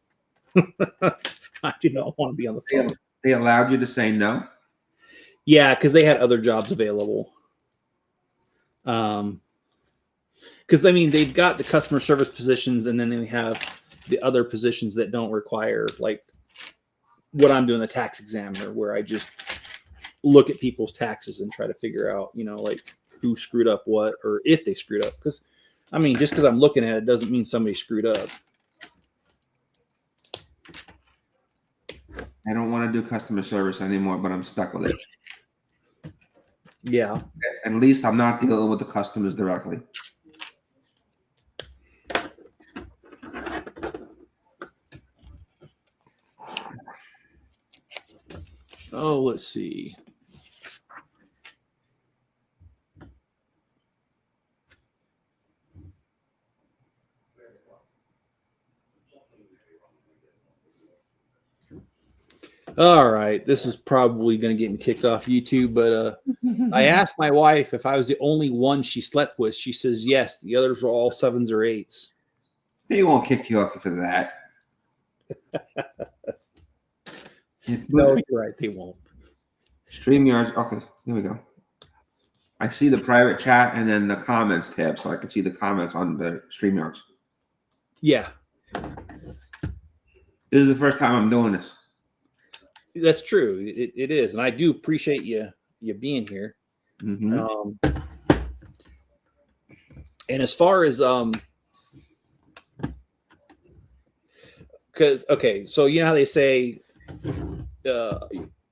I do not want to be on the phone. They allowed you to say no? Yeah, because they had other jobs available. Because, I mean, they've got the customer service positions, and then they have the other positions that don't require, like, what I'm doing, the tax examiner, where I just look at people's taxes and try to figure out, like, who screwed up what, or if they screwed up. Because, I mean, just because I'm looking at it doesn't mean somebody screwed up. I don't want to do customer service anymore, but I'm stuck with it. Yeah. At least I'm not dealing with the customers directly. Oh, let's see. All right, this is probably going to get me kicked off YouTube, but I asked my wife if I was the only one she slept with. She says yes. The others were all 7s or 8s. They won't kick you off for that. No, you're right. They won't. StreamYards. Okay, here we go. I see the private chat and then the comments tab, so I can see the comments on the StreamYards. Yeah, This is the first time I'm doing this. that's true. It is, and I do appreciate you being here. Mm-hmm. And as far as because okay, so you know how they say,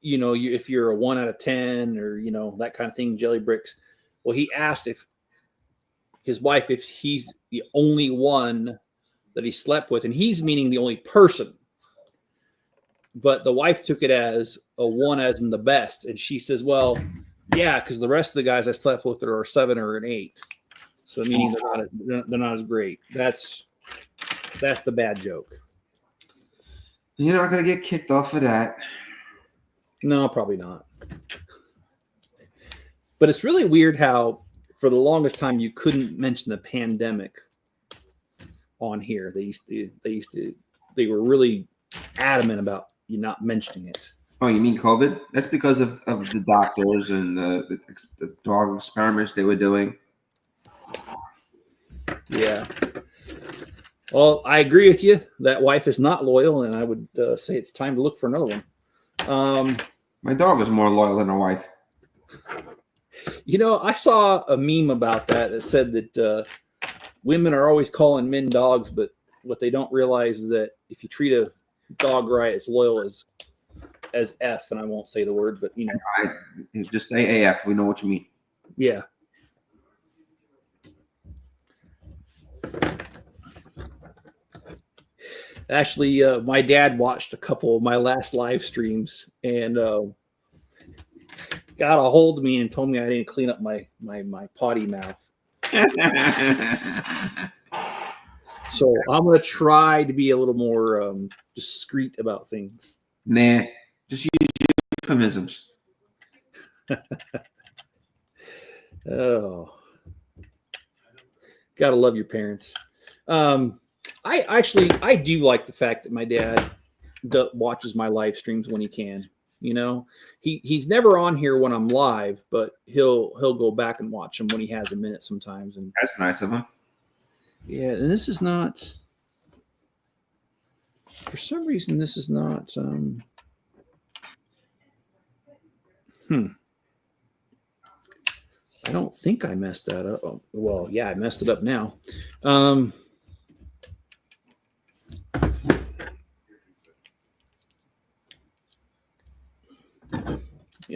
if you're a 1 out of 10 or that kind of thing, jelly bricks. Well, he asked if his wife if he's the only one that he slept with, and he's meaning the only person. But the wife took it as a 1 as in the best, and she says, "Well, yeah, because the rest of the guys I slept with are a 7 or an 8, so meaning they're not as great." That's the bad joke. You're not gonna get kicked off for that. No, probably not. But it's really weird how, for the longest time, you couldn't mention the pandemic on here. They were really adamant about you not mentioning it. Oh, you mean COVID? That's because of the doctors and the dog experiments they were doing. Yeah. Well, I agree with you. That wife is not loyal, and I would say it's time to look for another one. My dog is more loyal than a wife. I saw a meme about that said that women are always calling men dogs, but what they don't realize is that if you treat a dog right, it's loyal as F, and I won't say the word, but I just say AF. We know what you mean. Yeah. Actually, my dad watched a couple of my last live streams and got a hold of me and told me I didn't clean up my potty mouth. So I'm going to try to be a little more discreet about things. Nah, just use euphemisms. Oh, gotta love your parents. I do like the fact that my dad watches my live streams when he can. He's never on here when I'm live, but he'll go back and watch them when he has a minute sometimes. And that's nice of him. Yeah, and this is not. For some reason, this is not. I don't think I messed that up. Oh, well, yeah, I messed it up now.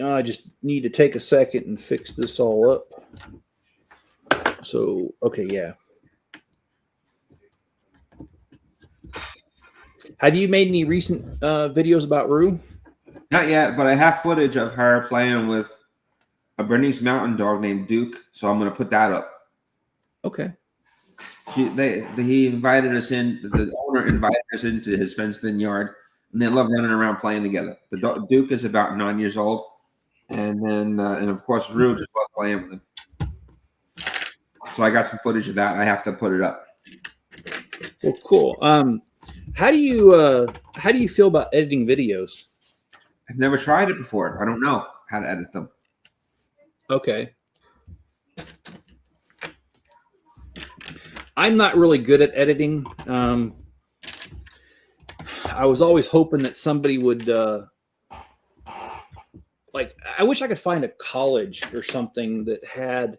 I just need to take a second and fix this all up. So, okay, yeah. Have you made any recent videos about Rue? Not yet, but I have footage of her playing with a Bernese Mountain Dog named Duke, so I'm going to put that up. Okay. He invited us in. The owner invited us into his fenced-in yard, and they love running around playing together. The Duke is about 9 years old, and then and of course Rue just loved playing with him. So I got some footage of that. I have to put it up. Well, cool. How do you feel about editing videos? I've never tried it before. I don't know how to edit them. Okay. I'm not really good at editing. I was always hoping that somebody would I wish I could find a college or something that had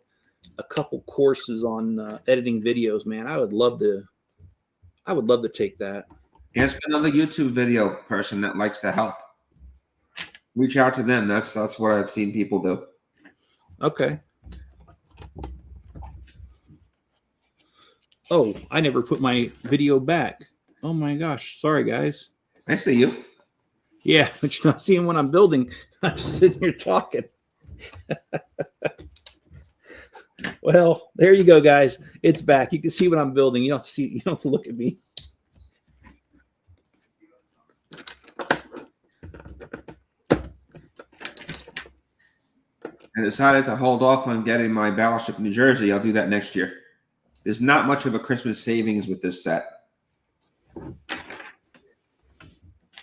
a couple courses on editing videos, man. I would love to take that. Ask another YouTube video person that likes to help. Reach out to them. That's what I've seen people do. Okay. Oh, I never put my video back. Oh my gosh. Sorry, guys. I see you. Yeah, but you're not seeing what I'm building. I'm just sitting here talking. Well, there you go, guys. It's back. You can see what I'm building. You don't have to see. You don't have to look at me. I decided to hold off on getting my Battleship New Jersey. I'll do that next year. There's not much of a Christmas savings with this set.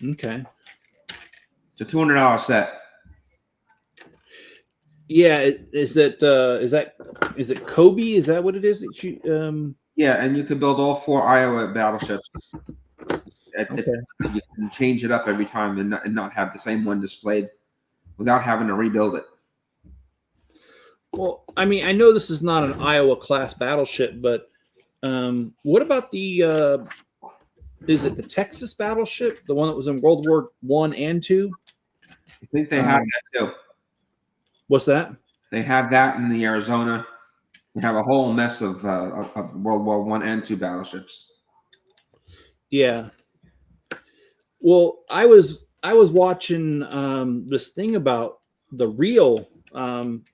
Okay. It's a $200 set. Yeah, is it Kobe? Is that what it is that you Yeah, and you can build all 4 Iowa battleships. Okay. You can change it up every time and not have the same one displayed without having to rebuild it. Well, I mean, I know this is not an Iowa class battleship, but what about the is it the Texas battleship, the one that was in World War I and II? I think they have that too. What's that? They have that in the Arizona. They have a whole mess of World War I and II battleships. Yeah. Well, I was watching this thing about the real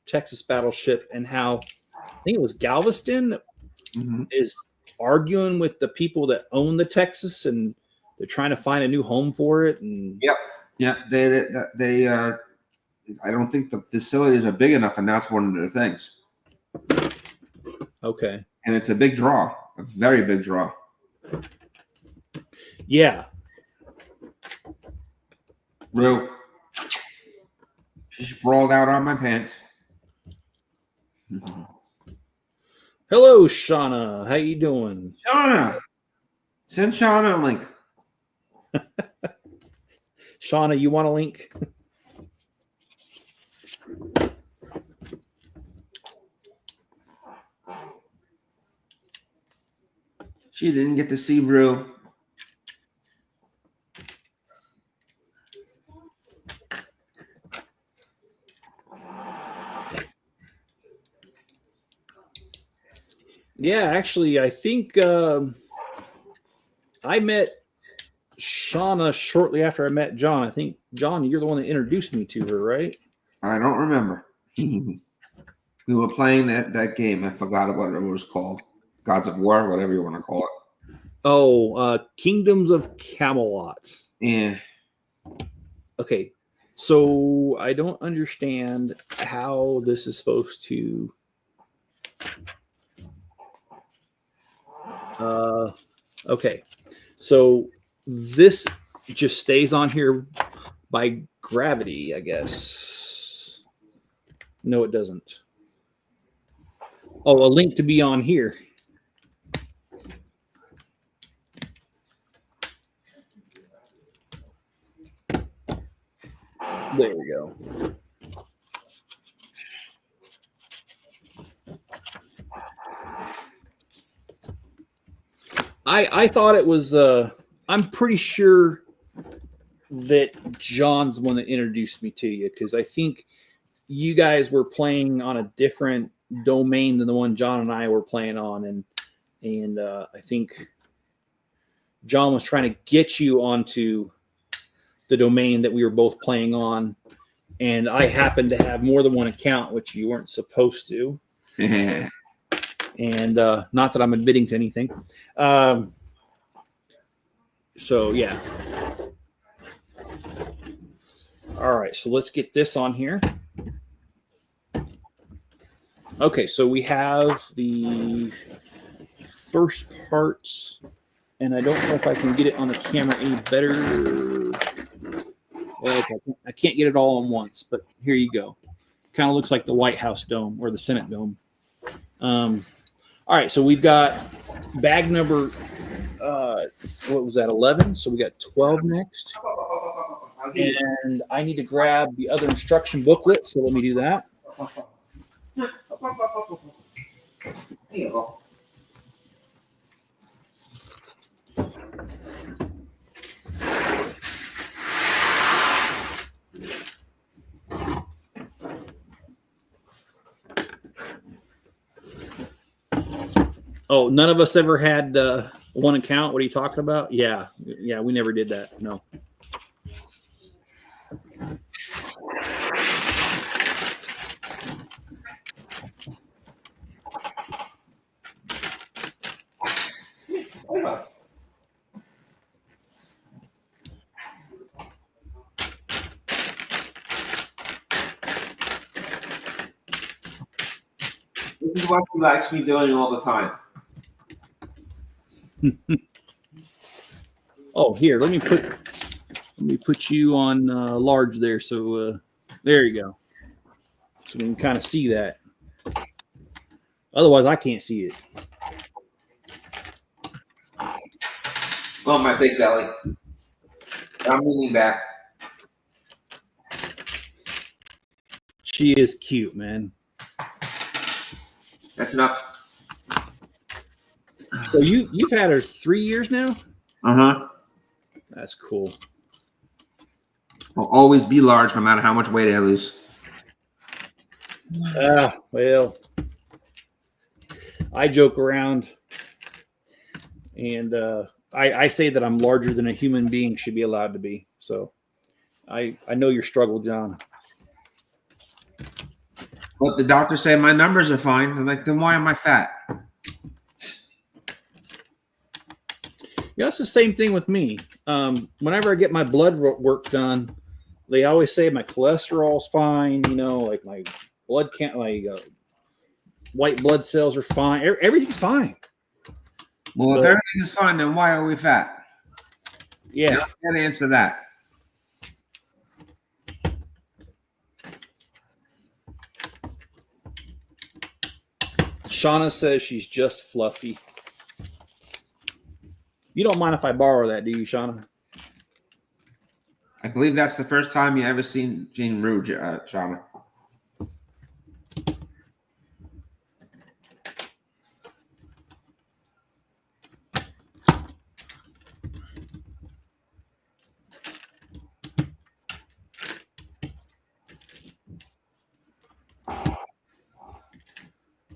Texas battleship and how I think it was Galveston that is arguing with the people that own the Texas, and they're trying to find a new home for it. And they I don't think the facilities are big enough, and that's one of the things. Okay. And it's a big draw, a very big draw. Yeah. Rue. She sprawled out on my pants. Hello, Shauna. How you doing? Shauna. Send Shauna a link. Shauna, you want a link? She didn't get to see Rue. Yeah, actually, I think I met Shauna shortly after I met John. I think, John, you're the one that introduced me to her, right? I don't remember. We were playing that game. I forgot what it was called. Gods of War, whatever you want to call it. Oh, Kingdoms of Camelot. Yeah. Okay, so I don't understand how this is supposed to... okay, so this just stays on here by gravity, I guess. No, it doesn't. Oh, a link to be on here. There we go. I thought it was I'm pretty sure that John's the one that introduced me to you, because I think you guys were playing on a different domain than the one John and I were playing on, and I think John was trying to get you onto the domain that we were both playing on, and I happened to have more than one account, which you weren't supposed to. And not that I'm admitting to anything. So yeah. All right, so let's get this on here. Okay, so we have the first parts, and I don't know if I can get it on the camera any better. Well, I can't get it all on once, but here you go. Kind of looks like the White House dome or the Senate dome. All right, so we've got bag number, what was that, 11? So we got 12 next. And I need to grab the other instruction booklet, so let me do that. Oh, none of us ever had one account? What are you talking about? Yeah, we never did that. No. about. This is what he likes me doing all the time. Oh, here, let me put you on large there. So there you go. So we can kind of see that. Otherwise, I can't see it. Oh, my big belly. I'm leaning back. She is cute, man. That's enough. So you've had her 3 years now? Uh-huh. That's cool. I'll always be large no matter how much weight I lose. Well, I joke around and I say that I'm larger than a human being should be allowed to be. So I know your struggle, John. But the doctors say my numbers are fine. I'm like, then why am I fat? Yeah, it's the same thing with me. Whenever I get my blood work done, they always say my cholesterol's fine. You know, like my blood can't, like white blood cells are fine. Everything's fine. Well, if everything is fine, then why are we fat? Yeah. You can't answer that. Shauna says she's just fluffy. You don't mind if I borrow that, do you, Shauna? I believe that's the first time you ever seen Jean Rouge, Shauna.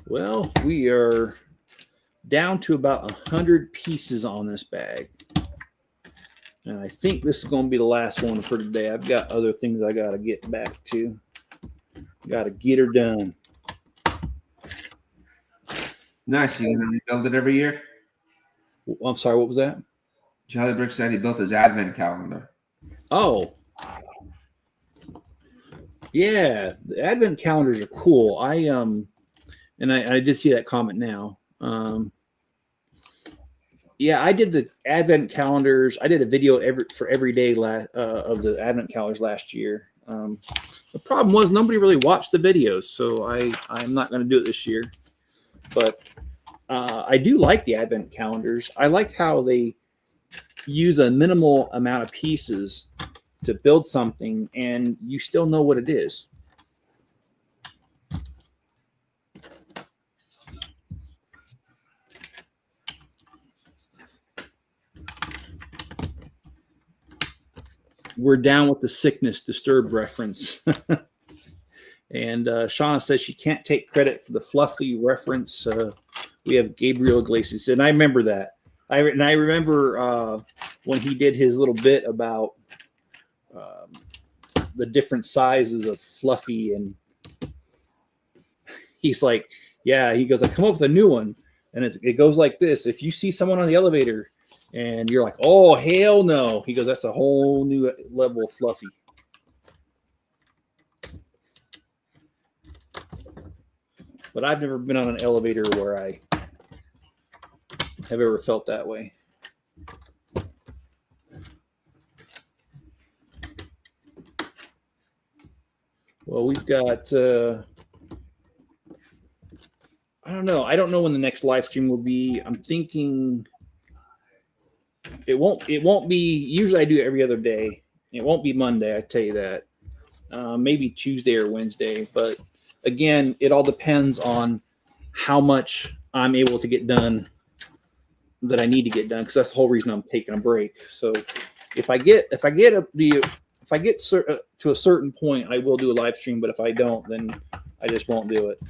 Well, we are down to about 100 pieces on this bag. And I think this is going to be the last one for today. I've got other things I got to get back to. Got to get her done. Nice. You gonna rebuild it every year? I'm sorry, what was that? Charlie Brick said he built his advent calendar. Oh. Yeah, the advent calendars are cool. I did see that comment now. Yeah, I did the advent calendars. I did a video for every day of the advent calendars last year. The problem was nobody really watched the videos, so I'm not going to do it this year. But I do like the advent calendars. I like how they use a minimal amount of pieces to build something, and you still know what it is. We're down with the sickness disturbed reference. And Shauna says she can't take credit for the fluffy reference. We have Gabriel Iglesias, and I remember that. I remember when he did his little bit about the different sizes of fluffy, and he's like, yeah, he goes, I come up with a new one, and it goes like this. If you see someone on the elevator and you're like, oh, hell no. He goes, that's a whole new level of fluffy. But I've never been on an elevator where I have ever felt that way. Well, we've got, I don't know. I don't know when the next live stream will be. I'm thinking it won't be, usually I do it every other day. It won't be Monday, I tell you that. Maybe Tuesday or Wednesday. But again, it all depends on how much I'm able to get done that I need to get done, because that's the whole reason I'm taking a break. So if I get to a certain point, I will do a live stream. But if I don't, then I just won't do it.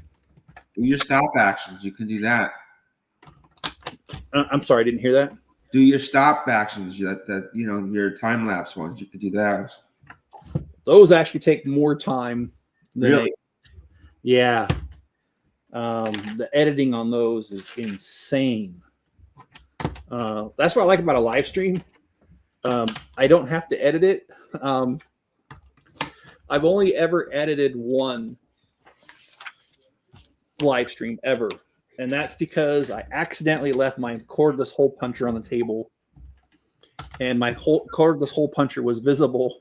Do your stop actions. You can do that. I'm sorry, I didn't hear that. Do your stop actions. That your time lapse ones. You could do that. Those actually take more time than Really? Yeah. The editing on those is insane. That's what I like about a live stream. I don't have to edit it. I've only ever edited one live stream ever, and that's because I accidentally left my cordless hole puncher on the table, and my cordless hole puncher was visible,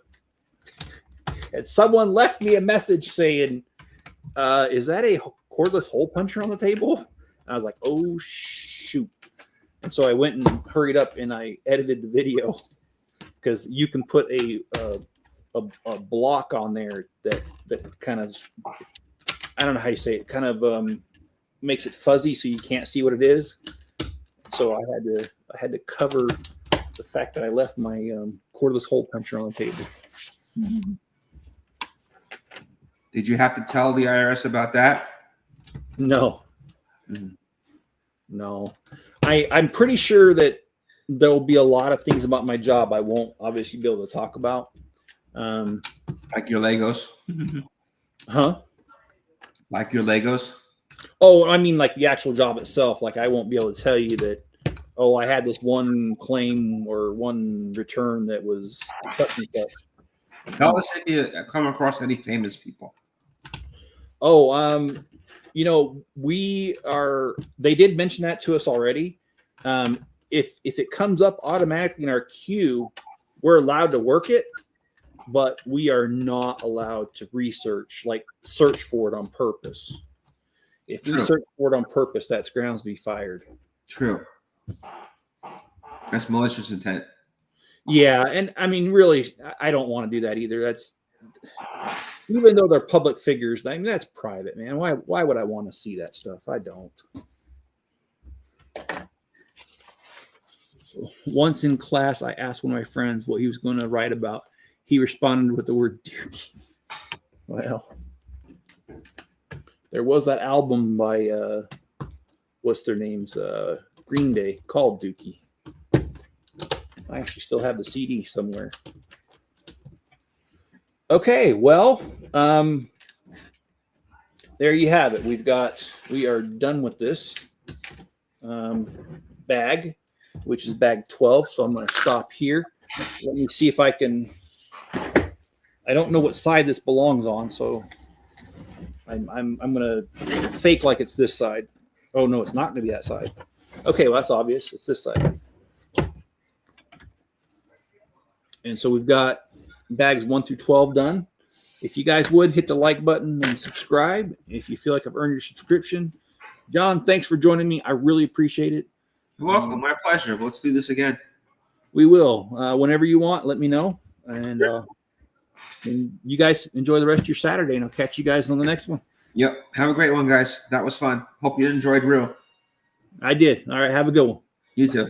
and someone left me a message saying, is that a cordless hole puncher on the table? And I was like, oh shoot. And so I went and hurried up and I edited the video, because you can put a block on there that kind of, I don't know how you say it, kind of makes it fuzzy so you can't see what it is. So I had to cover the fact that I left my cordless hole puncher on the table. Did you have to tell the IRS about that? No. No. I'm pretty sure that there'll be a lot of things about my job I won't obviously be able to talk about. Like your Legos? Huh? Like your Legos? Oh, I mean like the actual job itself. Like I won't be able to tell you that, oh, I had this one claim or one return that was such and such. Tell us if you come across any famous people. Oh, they did mention that to us already. If it comes up automatically in our queue, we're allowed to work it, but we are not allowed to search for it on purpose. If we search for it on purpose, that's grounds to be fired. True. That's malicious intent. Yeah, and I mean, really, I don't want to do that either. That's, even though they're public figures, I mean, that's private, man. Why would I want to see that stuff? I don't. So once in class, I asked one of my friends what he was going to write about. He responded with the word Dookie. Well, there was that album by what's their names? Green Day, called Dookie. I actually still have the CD somewhere. Okay, well, there you have it. We are done with this bag, which is bag 12. So I'm going to stop here. Let me see if I can. I don't know what side this belongs on, so I'm going to fake like it's this side. Oh no, it's not going to be that side. Okay, well that's obvious. It's this side. And so we've got bags 1 through 12 done. If you guys would hit the like button and subscribe, if you feel like I've earned your subscription. John, thanks for joining me. I really appreciate it. You're welcome. My pleasure. Let's do this again. We will. Whenever you want, let me know. And you guys enjoy the rest of your Saturday, and I'll catch you guys on the next one. Yep. Have a great one, guys. That was fun. Hope you enjoyed Real. I did. All right. Have a good one. You too.